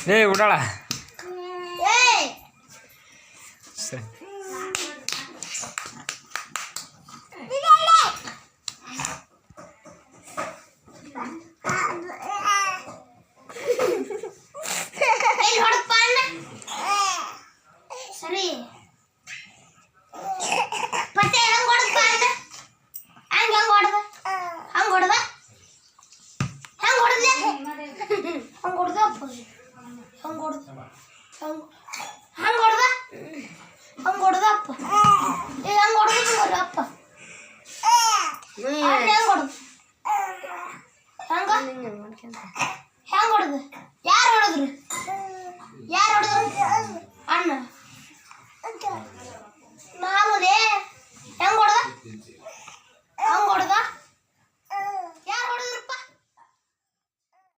ಏ ಉಡಾಳ ಸರಿ ಮತ್ತೆ ಹಂಗ ಹೊಡಪ್ಪ ಅಂದ ಹಂಗ ಹೊಡೆದ ಹಂಗ ಹೊಡೆದ ಹಂಗ ಹೊಡೆದ್ಲೆ ಹಂಗ ಹೊಡೆದಪ್ಪ ಹಂಗ ಹೊಡೆದ ಹಂಗ ಹೊಡೆದ ಹಂಗ ಹೊಡೆದಪ್ಪ